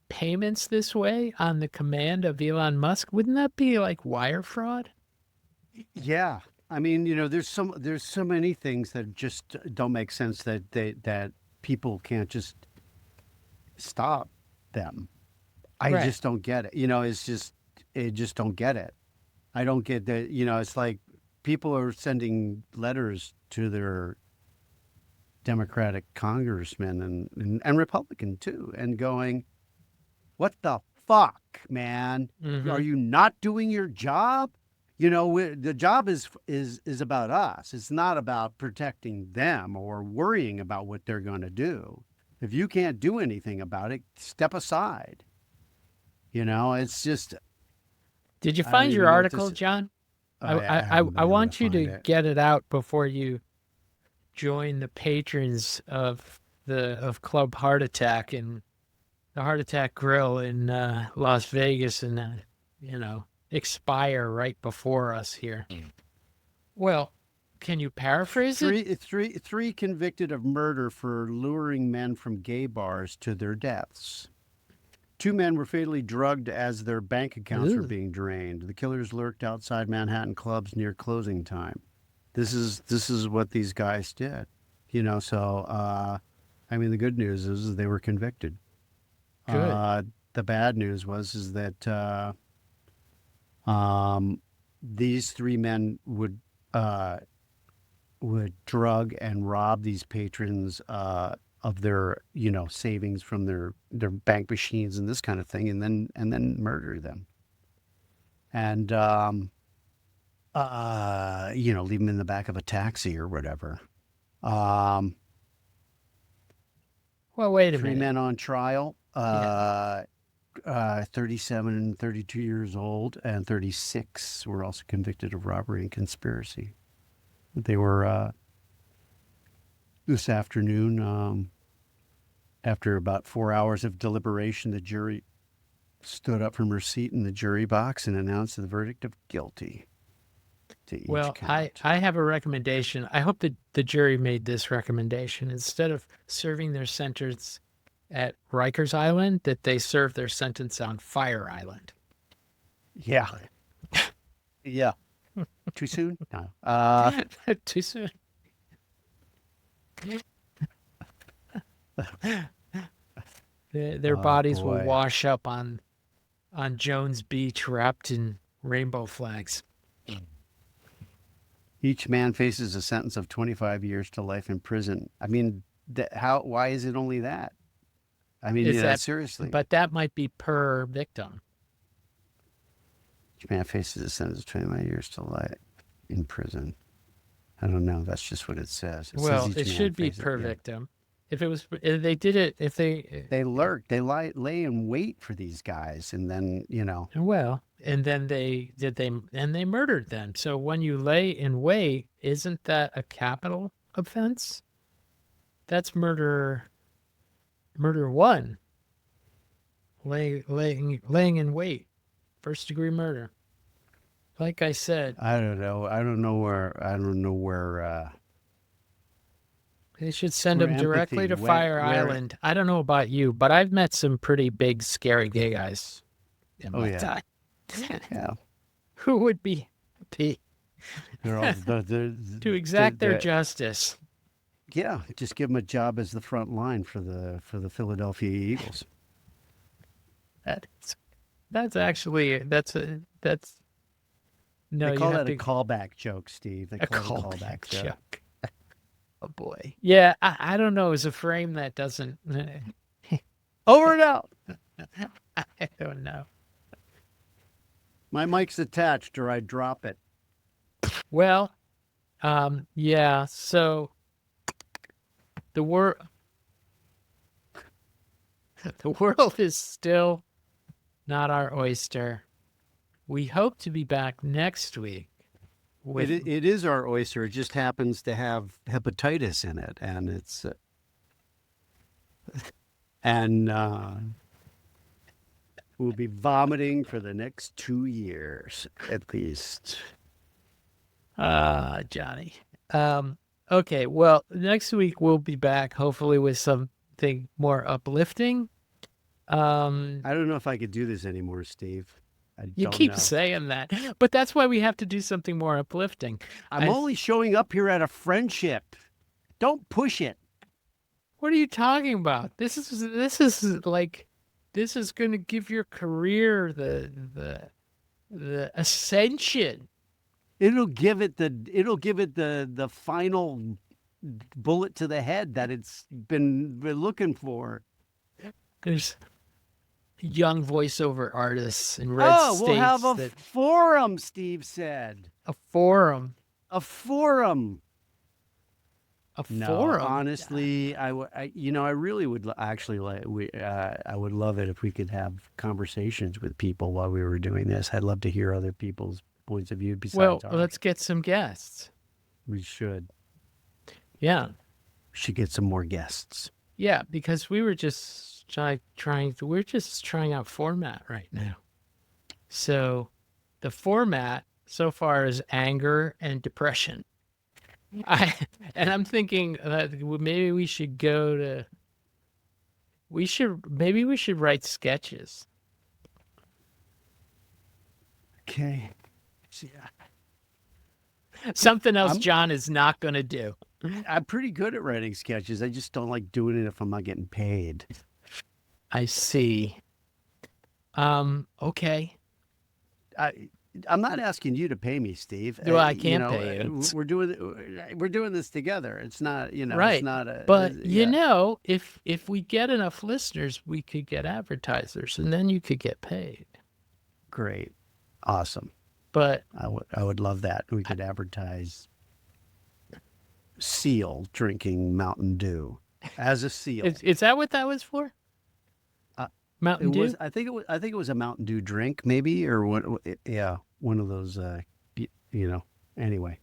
S2: payments this way on the command of Elon Musk. Wouldn't that be like wire fraud?
S1: Yeah. I mean, there's so many things that just don't make sense that people can't just stop them. I
S2: Right.
S1: just don't get it. I just don't get it. I don't get that. It's like people are sending letters to their Democratic congressmen and Republican too, and going, what the fuck, man?
S2: Mhm.
S1: Are you not doing your job? The job is about us. It's not about protecting them or worrying about what they're going to do. If you can't do anything about it, step aside. It's just.
S2: Did you
S1: I don't
S2: find your
S1: even know what
S2: article,
S1: this.
S2: John?
S1: I haven't been
S2: I
S1: able
S2: want you
S1: find
S2: to
S1: it.
S2: get it out before you join the patrons of Club Heart Attack and the Heart Attack Grill in Las Vegas, and expire right before us here. Well, can you paraphrase it?
S1: Three convicted of murder for luring men from gay bars to their deaths. 2 men were fatally drugged as their bank accounts were
S2: Ooh.
S1: being drained. The killers lurked outside Manhattan clubs near closing time. This is what these guys did. So I mean, the good news is they were convicted.
S2: Good.
S1: The bad news is that these 3 men would would drug and rob these patrons of their savings from their bank machines and this kind of thing, and then murder them, and leave them in the back of a taxi or whatever.
S2: Well, wait a
S1: Three
S2: minute.
S1: men on trial.
S2: Yeah.
S1: 37 and 32 years old, and 36 were also convicted of robbery and conspiracy. They were this afternoon. After about 4 hours of deliberation, the jury stood up from her seat in the jury box and announced the verdict of guilty to each
S2: Well,
S1: count.
S2: I have a recommendation. I hope that the jury made this recommendation. Instead of serving their sentence at Rikers Island, that they serve their sentence on Fire Island.
S1: Yeah. Yeah. Too soon? No.
S2: Too soon. Their bodies will
S1: boy.
S2: wash up on Jones Beach wrapped in rainbow flags.
S1: Each man faces a sentence of 25 years to life in prison. I mean, why is it only that? I mean,
S2: Is that
S1: seriously.
S2: But that might be per victim.
S1: Each man faces a sentence of 25 years to life in prison. I don't know. That's just what it says.
S2: Well,
S1: each
S2: it
S1: man
S2: should be
S1: faces-
S2: per
S1: yeah.
S2: victim. If they did it,
S1: They lurk. They lay in wait for these guys, and then
S2: well, and then they murdered them. So when you lay in wait, isn't that a capital offense? That's murder. Murder one. Laying in wait. First degree murder. Like I said,
S1: I don't know. I don't know where.
S2: they should send
S1: Where
S2: them directly to
S1: empathy
S2: Fire
S1: where-
S2: Island. I don't know about you, but I've met some pretty big, scary gay guys in
S1: Oh,
S2: my
S1: yeah.
S2: time.
S1: Yeah,
S2: Who would be happy
S1: they're all
S2: to exact their
S1: the-
S2: justice?
S1: Yeah, just give them a job as the front line for the Philadelphia Eagles.
S2: That's actually no.
S1: They
S2: you
S1: call
S2: have
S1: that a
S2: to-
S1: callback joke, Steve. They
S2: a
S1: call it a
S2: callback
S1: callback joke.
S2: joke. Oh boy. Yeah, I don't know. It's a frame that doesn't.
S1: Over and out.
S2: I don't know.
S1: My mic's attached, or I drop it.
S2: Well, yeah. So the world is still not our oyster. We hope to be back next week with
S1: It is our oyster. It just happens to have hepatitis in it, and it's we'll be vomiting for the next 2 years at least.
S2: Johnny. Okay, well, next week we'll be back hopefully with something more uplifting.
S1: I don't know if I could do this anymore, Steve.
S2: You
S1: don't
S2: keep
S1: know.
S2: saying that, but that's why we have to do something more uplifting.
S1: I'm only showing up here at a friendship. Don't push it.
S2: What are you talking about? This is going to give your career the ascension.
S1: It'll give it the final bullet to the head that it's been looking for.
S2: There's young voiceover artists in red states.
S1: We'll have a forum, Steve said.
S2: A forum.
S1: A forum.
S2: A
S1: No,
S2: forum.
S1: honestly, I really would actually I would love it if we could have conversations with people while we were doing this. I'd love to hear other people's points of view besides
S2: Well,
S1: ours.
S2: let's get some guests.
S1: We should.
S2: Yeah.
S1: We should get some more guests.
S2: Yeah, because we were just we're just trying out format right now. So the format so far is anger and depression. I'm thinking that maybe we should write sketches.
S1: Okay.
S2: Something else John is not going to do.
S1: I'm pretty good at writing sketches. I just don't like doing it if I'm not getting paid.
S2: I see. Okay.
S1: I'm not asking you to pay me, Steve.
S2: Well, I
S1: You
S2: can't
S1: know,
S2: pay you.
S1: we're doing this together. It's not, it's
S2: Right.
S1: not a.
S2: But
S1: Yeah.
S2: if we get enough listeners, we could get advertisers, and then you could get paid.
S1: Great, awesome.
S2: But
S1: I would love that. We could advertise seal drinking Mountain Dew as a seal.
S2: is that what that was for?
S1: Uh,
S2: Mountain
S1: It
S2: Dew?
S1: was. I think it was a Mountain Dew drink, maybe, or one. Yeah, one of those. Anyway.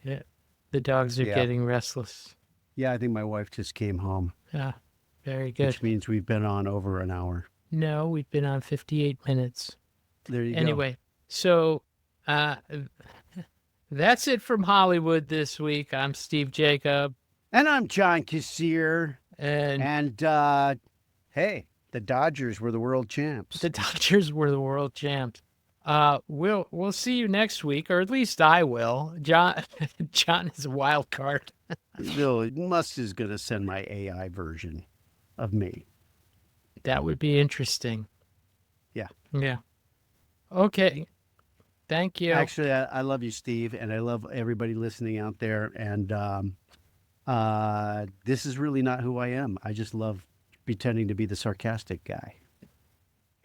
S2: Yeah. The dogs are
S1: Yeah.
S2: getting restless.
S1: Yeah, I think my wife just came home,
S2: Yeah. Very good.
S1: which means we've been on over an hour.
S2: No, we've been on 58 minutes.
S1: There you go.
S2: Anyway, so that's it from Hollywood this week. I'm Steve Jacob.
S1: And I'm John Kassir.
S2: And
S1: Hey, the Dodgers were the world champs.
S2: the Dodgers were the world champs. We'll see you next week, or at least I will. John is a wild card.
S1: No, Musk is going to send my AI version of me.
S2: That would be interesting.
S1: Yeah.
S2: Yeah. Okay. Thank you.
S1: Actually, I love you, Steve, and I love everybody listening out there. And this is really not who I am. I just love pretending to be the sarcastic guy.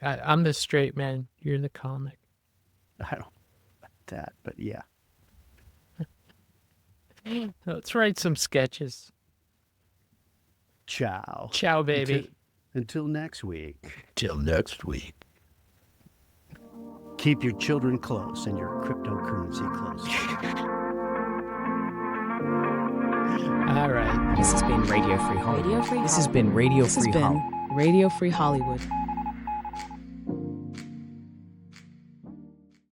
S2: I'm the straight man. You're the comic.
S1: I don't know about that, but yeah.
S2: Let's write some sketches.
S1: Ciao.
S2: Ciao, baby.
S1: Until next week.
S2: Till next week.
S1: Keep your children close and your cryptocurrency close.
S2: All right.
S5: This has been Radio Free Hollywood. This has been Radio Free Hollywood.
S6: Radio Free Hollywood.